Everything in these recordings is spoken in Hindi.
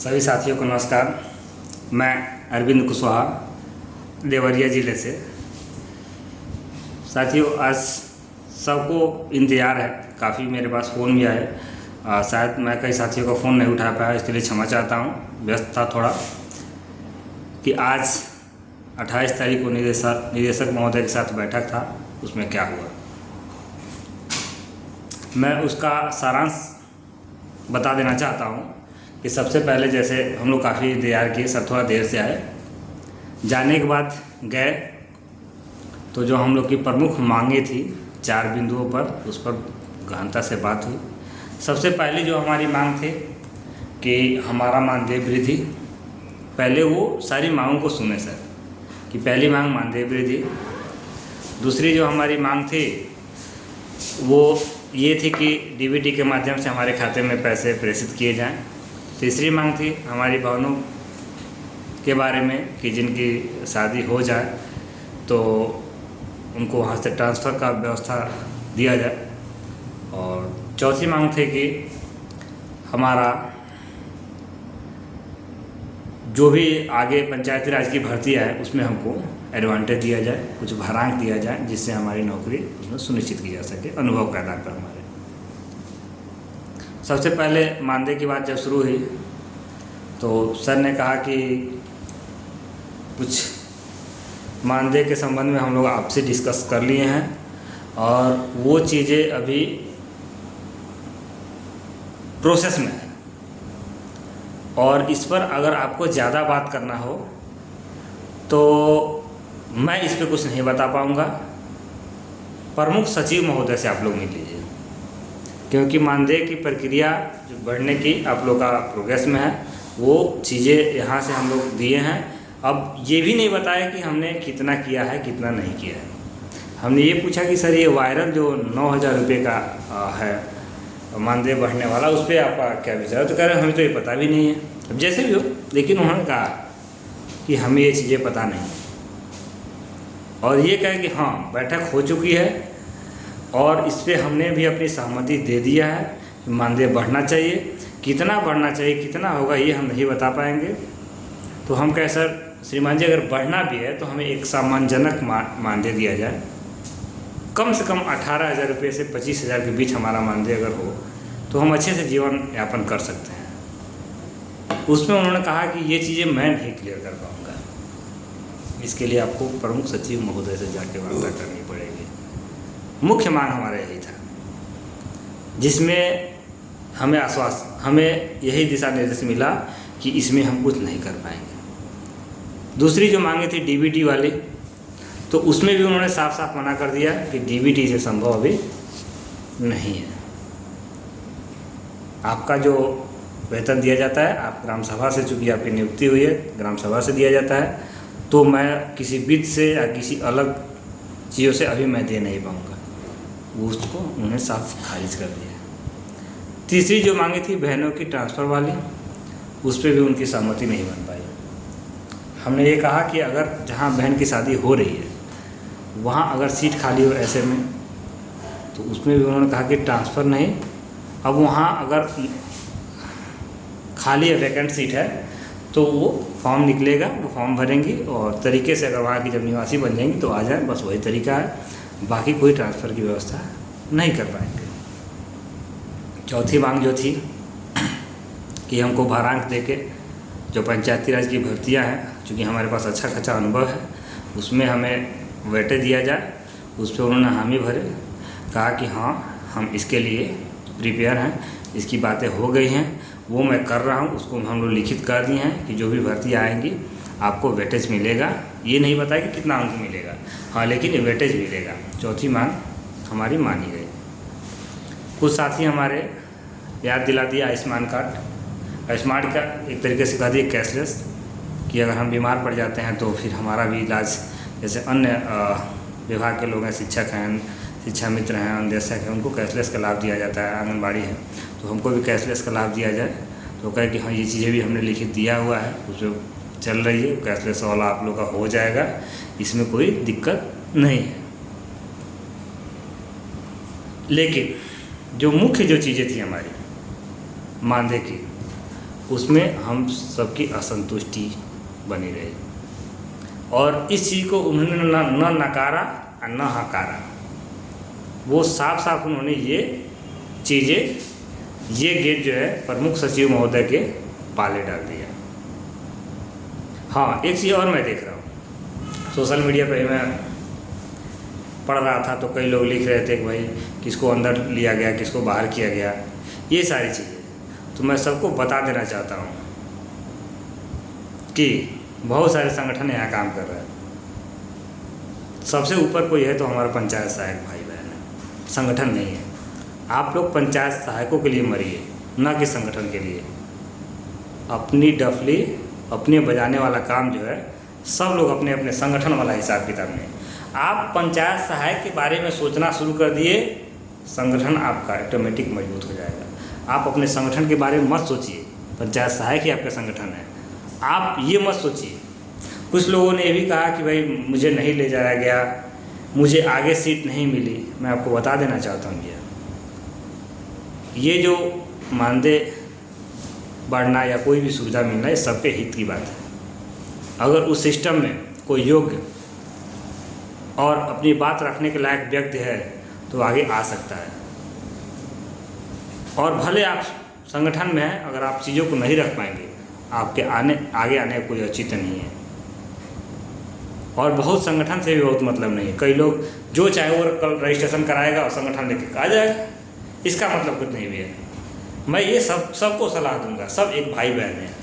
सभी साथियों को नमस्कार। मैं अरविंद कुशवाहा देवरिया ज़िले से। साथियों, आज सबको इंतज़ार है, काफ़ी मेरे पास फ़ोन भी आए। शायद मैं कई साथियों का फ़ोन नहीं उठा पाया, इसके लिए क्षमा चाहता हूँ। व्यस्त था थोड़ा कि आज 28 तारीख को निदेशक महोदय के साथ बैठक था, उसमें क्या हुआ मैं उसका सारांश बता देना चाहता हूँ। कि सबसे पहले जैसे हम लोग काफ़ी इंतज़ार किए, सर थोड़ा देर से आए। जाने के बाद गए तो जो हम लोग की प्रमुख मांगे थी 4 बिंदुओं पर, उस पर गहनता से बात हुई। सबसे पहले जो हमारी मांग थी कि हमारा मानदेय वृद्धि, पहले वो सारी मांगों को सुने सर। कि पहली मांग मानदेय वृद्धि, दूसरी जो हमारी मांग थी वो ये थी कि डीबीटी के माध्यम से हमारे खाते में पैसे प्रेषित किए जाएं। तीसरी मांग थी हमारी बहनों के बारे में कि जिनकी शादी हो जाए तो उनको वहाँ से ट्रांसफ़र का व्यवस्था दिया जाए। और चौथी मांग थी कि हमारा जो भी आगे पंचायती राज की भर्तियाँ है उसमें हमको एडवांटेज दिया जाए, कुछ भरांक दिया जाए, जिससे हमारी नौकरी उसमें सुनिश्चित की जा सके अनुभव के आधार पर हमारे। सबसे पहले मानदेय की बात जब शुरू हुई तो सर ने कहा कि कुछ मानदेय के संबंध में हम लोग आपसे डिस्कस कर लिए हैं और वो चीज़ें अभी प्रोसेस में है, और इस पर अगर आपको ज़्यादा बात करना हो तो मैं इस पर कुछ नहीं बता पाऊँगा। प्रमुख सचिव महोदय से आप लोग मिल लीजिए, क्योंकि मानदेय की प्रक्रिया जो बढ़ने की आप लोग का प्रोग्रेस में है, वो चीज़ें यहाँ से हम लोग दिए हैं। अब ये भी नहीं बताया कि हमने कितना किया है कितना नहीं किया है। हमने ये पूछा कि सर ये वायरल जो 9,000 रुपये का है मानदेय बढ़ने वाला, उस पर आपका क्या विचार है? तो कह रहे हैं हमें तो ये पता भी नहीं है। अब जैसे भी हो, लेकिन उन्होंने कहा कि हमें ये चीज़ें पता नहीं, और ये कहें कि हाँ बैठक हो चुकी है और इस पर हमने भी अपनी सहमति दे दिया है कि मानदेय बढ़ना चाहिए। कितना बढ़ना चाहिए, कितना होगा, ये हम नहीं बता पाएंगे। तो हम कहें सर श्रीमान जी अगर बढ़ना भी है तो हमें एक सम्मानजनक मानदेय दिया जाए। कम से कम 18,000 रुपये से 25,000 के बीच हमारा मानदेय अगर हो तो हम अच्छे से जीवन यापन कर सकते हैं। उसमें उन्होंने कहा कि ये चीज़ें मैं नहीं क्लियर कर पाऊँगा, इसके लिए आपको प्रमुख सचिव महोदय से जाके वार्ता करनी पड़ेगी। मुख्य मांग हमारा यही था, जिसमें हमें यही दिशा निर्देश मिला कि इसमें हम कुछ नहीं कर पाएंगे। दूसरी जो मांगे थी डीबीटी वाली, तो उसमें भी उन्होंने साफ साफ मना कर दिया कि डीबीटी से संभव अभी नहीं है। आपका जो वेतन दिया जाता है, आप ग्राम सभा से, चूँकि आपकी नियुक्ति हुई है ग्राम सभा से दिया जाता है, तो मैं किसी वित्त से या किसी अलग चीज़ों से अभी मैं दे नहीं पाऊँगा। उसको उन्होंने साफ खारिज कर दिया। तीसरी जो मांगी थी बहनों की ट्रांसफ़र वाली, उस पर भी उनकी सहमति नहीं बन पाई। हमने ये कहा कि अगर जहाँ बहन की शादी हो रही है वहाँ अगर सीट खाली हो ऐसे में, तो उसमें भी उन्होंने कहा कि ट्रांसफ़र नहीं। अब वहाँ अगर खाली है, वैकेंट सीट है, तो वो फॉर्म निकलेगा, वो फॉर्म भरेंगी और तरीके से अगर वहाँ की जब निवासी बन जाएंगी तो आ जाए, बस वही तरीका है। बाकी कोई ट्रांसफ़र की व्यवस्था नहीं कर पाएंगे। चौथी मांग जो थी कि हमको भारांक देके जो पंचायती राज की भर्तियां हैं, चूँकि हमारे पास अच्छा खासा अनुभव है, उसमें हमें वेटेज दिया जाए। उस पर उन्होंने हामी भरे, कहा कि हाँ हम इसके लिए प्रिपेयर हैं, इसकी बातें हो गई हैं, वो मैं कर रहा हूँ। उसको हम लोग लिखित कर दिए हैं कि जो भी भर्ती आएंगी आपको वेटेज मिलेगा। ये नहीं बताया कि कितना अंक मिलेगा, हाँ, लेकिन वेटेज मिलेगा। चौथी मांग हमारी मानी गई। कुछ साथी हमारे याद दिला दिया आयुष्मान कार्ड। आयुष्मान का एक तरीके से कह दिए कैशलेस, कि अगर हम बीमार पड़ जाते हैं तो फिर हमारा भी इलाज, जैसे अन्य विभाग के लोग हैं, शिक्षक हैं, शिक्षा मित्र हैं, अन्वेषक हैं, उनको कैशलेस का लाभ दिया जाता है, आंगनबाड़ी है, तो हमको भी कैशलेस का लाभ दिया जाए। तो कहे कि हाँ ये चीज़ें भी हमने लिखित दिया हुआ है, उस पर चल रही है, कैशलेस वाला आप लोग का हो जाएगा, इसमें कोई दिक्कत नहीं है। लेकिन जो मुख्य जो चीज़ें थी हमारी मानदेय की, उसमें हम सबकी असंतुष्टि बनी रही। और इस चीज़ को उन्होंने न नकारा और न हकारा, वो साफ साफ उन्होंने ये चीज़ें, ये गेट जो है प्रमुख सचिव महोदय के पाले डाल दिया। हाँ, एक चीज़ और मैं देख रहा हूँ, सोशल मीडिया पे मैं पढ़ रहा था तो कई लोग लिख रहे थे कि भाई किसको अंदर लिया गया, किसको बाहर किया गया, ये सारी चीज़ें। तो मैं सबको बता देना चाहता हूँ कि बहुत सारे संगठन यहाँ काम कर रहे हैं। सबसे ऊपर कोई है तो हमारा पंचायत सहायक भाई बहन है, संगठन नहीं है। आप लोग पंचायत सहायकों के लिए मरिए, ना कि संगठन के लिए। अपनी डफली अपने बजाने वाला काम जो है सब लोग अपने अपने संगठन वाला हिसाब किताब में। आप पंचायत सहायक के बारे में सोचना शुरू कर दिए, संगठन आपका ऑटोमेटिक मजबूत हो जाएगा। आप अपने संगठन के बारे में मत सोचिए, पंचायत सहायक ही आपका संगठन है, आप ये मत सोचिए। कुछ लोगों ने ये भी कहा कि भाई मुझे नहीं ले जाया गया, मुझे आगे सीट नहीं मिली। मैं आपको बता देना चाहता हूँ ये जो मानदेय बढ़ना या कोई भी सुविधा मिलना, ये सबके हित की बात है। अगर उस सिस्टम में कोई योग्य और अपनी बात रखने के लायक व्यक्ति है तो आगे आ सकता है। और भले आप संगठन में हैं, अगर आप चीज़ों को नहीं रख पाएंगे, आपके आगे आने का कोई औचित्य नहीं है। और बहुत संगठन से भी बहुत मतलब नहीं है। कई लोग जो चाहे वो कल रजिस्ट्रेशन कराएगा और संगठन लेके आ जाएगा, इसका मतलब कुछ नहीं भी है। मैं ये सबको सलाह दूंगा, सब एक भाई बहन हैं।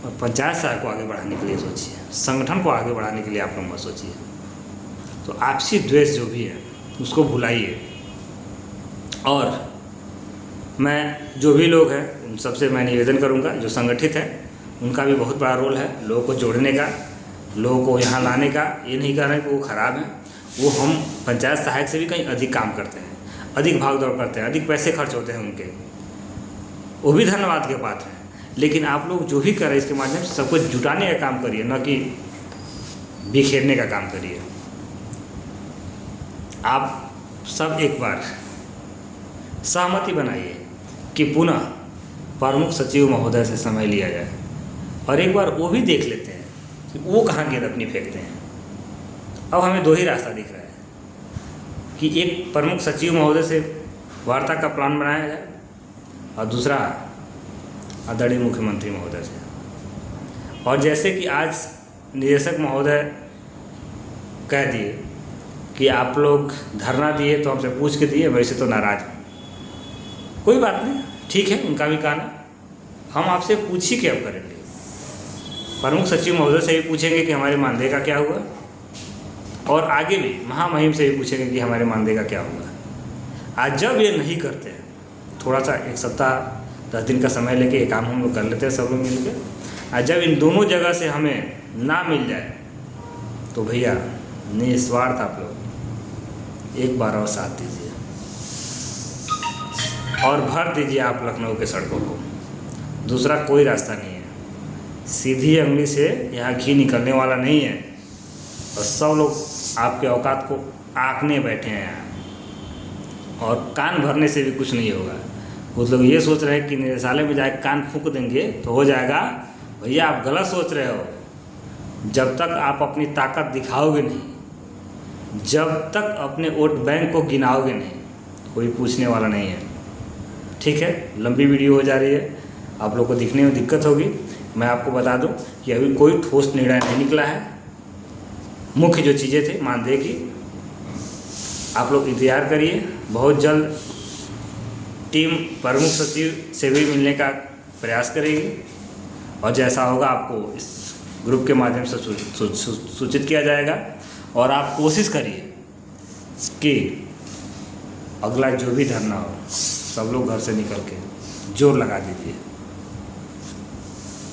और पंचायत सहायक को आगे बढ़ाने के लिए सोचिए, संगठन को आगे बढ़ाने के लिए आप लोग मत सोचिए। तो आपसी द्वेष जो भी है उसको भुलाइए। और मैं जो भी लोग हैं उन सबसे मैं निवेदन करूंगा, जो संगठित है उनका भी बहुत बड़ा रोल है लोगों को जोड़ने का, लोगों को यहाँ लाने का। ये नहीं कह रहे हैं कि वो ख़राब है, वो हम पंचायत सहायक से भी कहीं अधिक काम करते हैं, अधिक भाग दौड़ करते हैं, अधिक पैसे खर्च होते हैं उनके, वो भी धन्यवाद के बात है। लेकिन आप लोग जो भी कर रहे हैं इसके माध्यम से सबको जुटाने का काम करिए, न कि बिखेरने का काम करिए। आप सब एक बार सहमति बनाइए कि पुनः प्रमुख सचिव महोदय से समय लिया जाए, और एक बार वो भी देख लेते हैं कि वो कहाँ गेंद अपनी फेंकते हैं। अब हमें दो ही रास्ता दिख रहा है कि एक प्रमुख सचिव महोदय से वार्ता का प्लान बनाया जाए, और दूसरा आदरणीय मुख्यमंत्री महोदय से। और जैसे कि आज निदेशक महोदय कह दिए कि आप लोग धरना दिए तो हमसे पूछ के दिए, वैसे तो नाराज़ हैं। कोई बात नहीं, ठीक है, उनका भी कहना, हम आपसे पूछ ही क्या करेंगे। प्रमुख सचिव महोदय से भी पूछेंगे कि हमारे मानदेय का क्या हुआ, और आगे भी महामहिम से भी पूछेंगे कि हमारे मानदेय का क्या हुआ। आज जब ये नहीं करते हैं, थोड़ा सा 1 सप्ताह 10 दिन का समय लेके ये काम हम लोग कर लेते हैं सब लोग मिलकर। आज जब इन दोनों जगह से हमें ना मिल जाए तो भैया निस्वार्थ आप लोग एक बार और साथ दीजिए और भर दीजिए आप लखनऊ के सड़कों को। दूसरा कोई रास्ता नहीं है, सीधी अंगुली से यहाँ घी निकलने वाला नहीं है। और सब लोग आपके औकात को आंकने बैठे हैं यहाँ, और कान भरने से भी कुछ नहीं होगा। कुछ लोग ये सोच रहे हैं कि निदेशालय में जाके कान फूंक देंगे तो हो जाएगा। भैया आप गलत सोच रहे हो। जब तक आप अपनी ताकत दिखाओगे नहीं, जब तक अपने वोट बैंक को गिनाओगे नहीं, कोई पूछने वाला नहीं है। ठीक है, लंबी वीडियो हो जा रही है, आप लोग को दिखने में दिक्कत होगी। मैं आपको बता दूं कि अभी कोई ठोस निर्णय नहीं निकला है। मुख्य जो चीज़ें थे मानदेय की, आप लोग इंतजार करिए। बहुत जल्द टीम प्रमुख सचिव से भी मिलने का प्रयास करेगी, और जैसा होगा आपको इस ग्रुप के माध्यम से सूचित किया जाएगा। और आप कोशिश करिए कि अगला जो भी धरना हो, सब लोग घर से निकल के जोर लगा दीजिए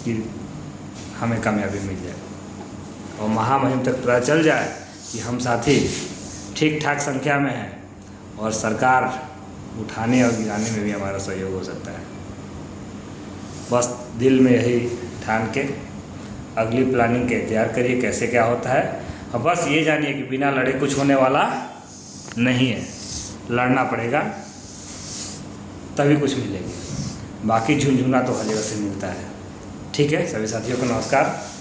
कि हमें कामयाबी मिल जाए, और महामहिम तक पता चल जाए कि हम साथी ठीक ठाक संख्या में हैं, और सरकार उठाने और गिराने में भी हमारा सहयोग हो सकता है। बस दिल में यही ठान के अगली प्लानिंग के तैयार करिए कैसे क्या होता है। और बस ये जानिए कि बिना लड़े कुछ होने वाला नहीं है, लड़ना पड़ेगा तभी कुछ मिलेगा। बाकी झुनझुना तो हर जगह से मिलता है। ठीक है, सभी साथियों को नमस्कार।